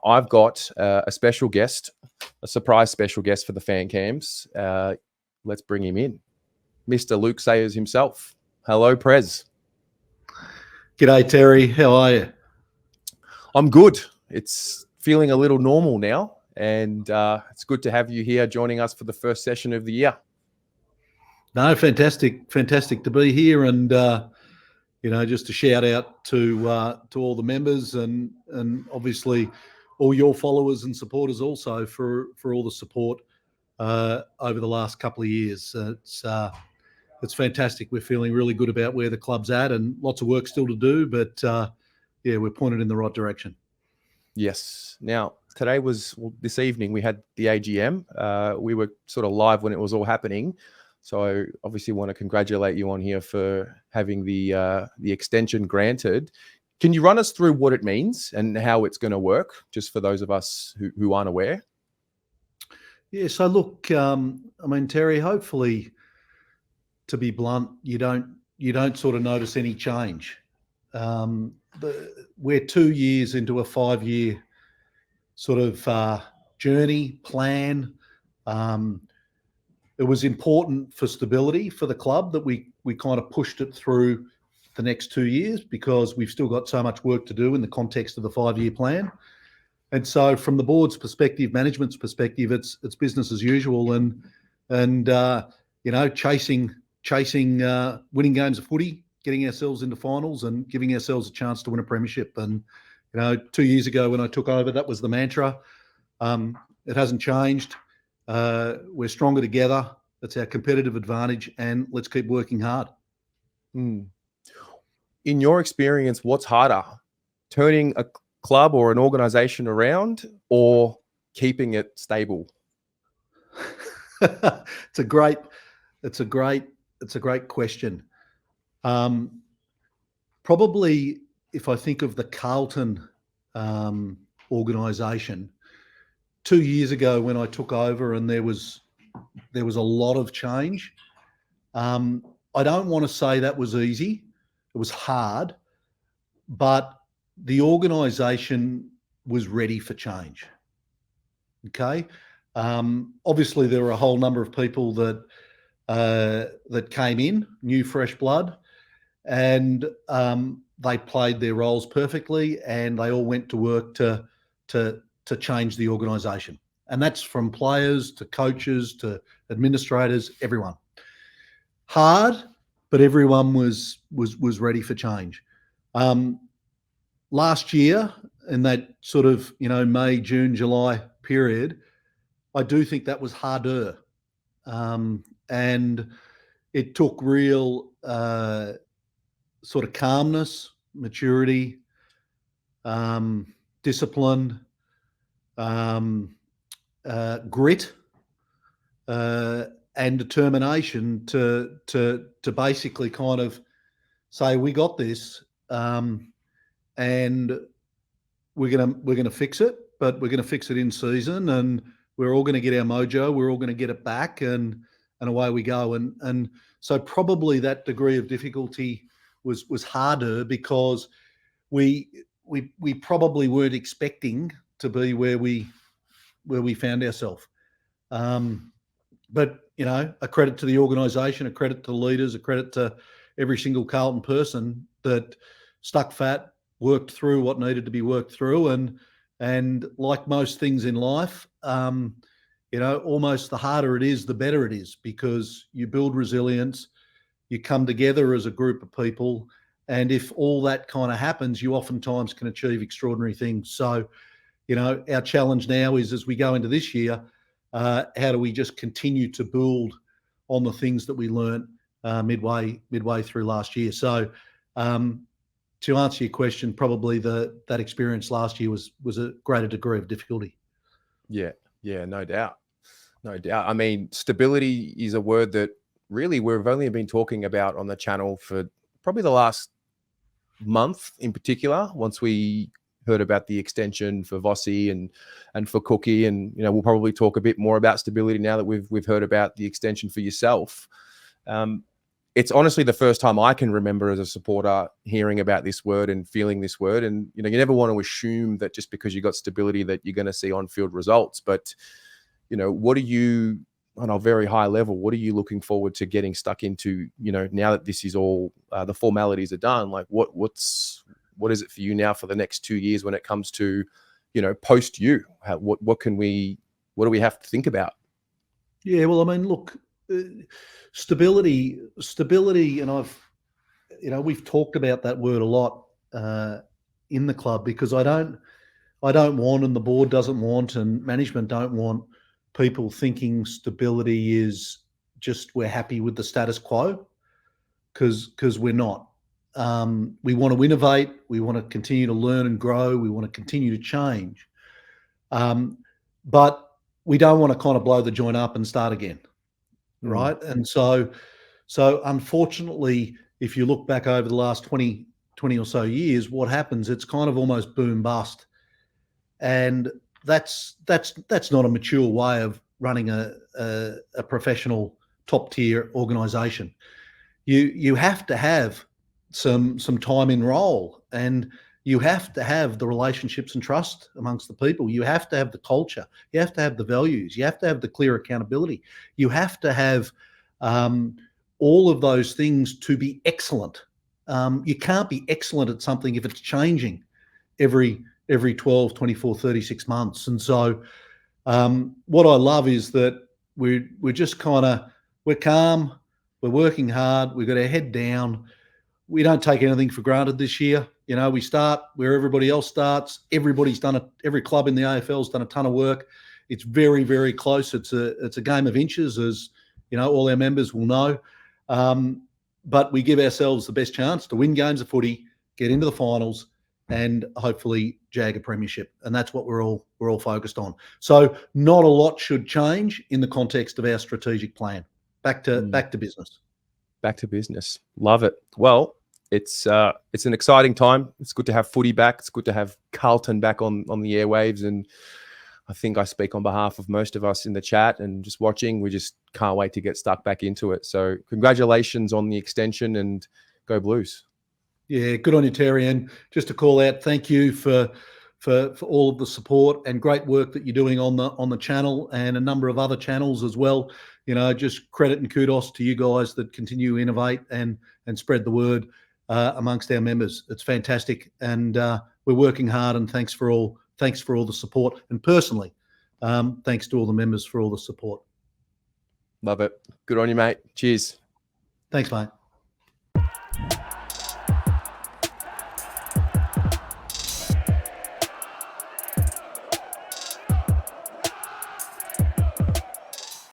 I've got a special guest, a surprise special guest for the fan cams. Let's bring him in. Mr. Luke Sayers himself. Hello, Prez. G'day, Terry. How are you? I'm good. It's feeling a little normal now, and it's good to have you here joining us for the first session of the year. No, fantastic to be here, and just a shout out to all the members and obviously all your followers and supporters also for all the support over the last couple of years. It's fantastic. We're feeling really good about where the club's at, and lots of work still to do, but we're pointed in the right direction. Yes. Now, this evening we had the AGM. We were sort of live when it was all happening. So I obviously want to congratulate you on here for having the extension granted. Can you run us through what it means and how it's going to work, just for those of us who aren't aware? Yeah, so look, Terry, hopefully, to be blunt, you don't sort of notice any change. We're 2 years into a 5-year sort of journey plan. It was important for stability for the club that we kind of pushed it through the next 2 years, because we've still got so much work to do in the context of the 5-year plan. And so from the board's perspective, management's perspective, it's business as usual, and chasing winning games of footy, getting ourselves into finals and giving ourselves a chance to win a premiership. And 2 years ago when I took over, that was the mantra. It hasn't changed. We're stronger together. That's our competitive advantage, and let's keep working hard. In your experience, what's harder, turning a club or an organization around, or keeping it stable? It's a great question. Probably, if I think of the Carlton organization, 2 years ago when I took over, and there was a lot of change. I don't want to say that was easy. It was hard, but the organisation was ready for change. Okay. Obviously, there were a whole number of people that came in, new fresh blood, and they played their roles perfectly, and they all went to work to change the organisation. And that's from players to coaches to administrators, everyone. Hard, but everyone was ready for change. Last year, in that sort of May, June, July period, I do think that was harder, and it took real sort of calmness, maturity, discipline, grit, and determination to basically kind of say, we got this, and we're gonna fix it, but we're gonna fix it in season, and we're all gonna get our mojo, we're all gonna get it back, and away we go. And so probably that degree of difficulty was harder, because we probably weren't expecting to be where we found ourselves. But a credit to the organisation, a credit to the leaders, a credit to every single Carlton person that stuck fat, worked through what needed to be worked through, and like most things in life, almost the harder it is, the better it is, because you build resilience, you come together as a group of people, and if all that kind of happens, you oftentimes can achieve extraordinary things. So, our challenge now is, as we go into this year, how do we just continue to build on the things that we learned midway through last year? So, to answer your question, probably that experience last year was a greater degree of difficulty. Yeah, no doubt. I mean, stability is a word that really we've only been talking about on the channel for probably the last month in particular, once we heard about the extension for Vossi and for Cookie, and we'll probably talk a bit more about stability now that we've heard about the extension for yourself. it's honestly the first time I can remember as a supporter hearing about this word and feeling this word. And, you never want to assume that just because you got stability that you're going to see on-field results. But, what are you, on a very high level, what are you looking forward to getting stuck into, now that this is all, the formalities are done? Like what is it for you now for the next 2 years when it comes to, post you? What do we have to think about? Yeah, well, I mean, look, stability, and we've talked about that word a lot in the club, because I don't want, and the board doesn't want, and management don't want people thinking stability is just we're happy with the status quo, because we're not. We want to innovate. We want to continue to learn and grow. We want to continue to change. But we don't want to kind of blow the joint up and start again. Right. And so unfortunately, if you look back over the last 20 or so years, what happens, it's kind of almost boom bust. And that's not a mature way of running a professional top tier organization. You have to have some time in role, and you have to have the relationships and trust amongst the people. You have to have the culture. You have to have the values. You have to have the clear accountability. You have to have all of those things to be excellent. You can't be excellent at something if it's changing every 12, 24, 36 months. And so what I love is that we're just we're calm, we're working hard, we've got our head down. We don't take anything for granted this year. We start where everybody else starts. Every club in the AFL's done a ton of work. It's very, very close. It's a game of inches, as all our members will know. But we give ourselves the best chance to win games of footy, get into the finals, and hopefully jag a premiership. And that's what we're all focused on. So not a lot should change in the context of our strategic plan. Back to business. Back to business. Love it. Well, it's an exciting time. It's good to have footy back. It's good to have Carlton back on the airwaves. And I think I speak on behalf of most of us in the chat and just watching. We just can't wait to get stuck back into it. So congratulations on the extension, and go Blues. Yeah, good on you, Terry. And just to call out, thank you for all of the support and great work that you're doing on the channel and a number of other channels as well. Just credit and kudos to you guys that continue to innovate and spread the word amongst our members. It's fantastic, and we're working hard. And thanks for all the support. And personally, thanks to all the members for all the support. Love it. Good on you, mate. Cheers. Thanks, mate.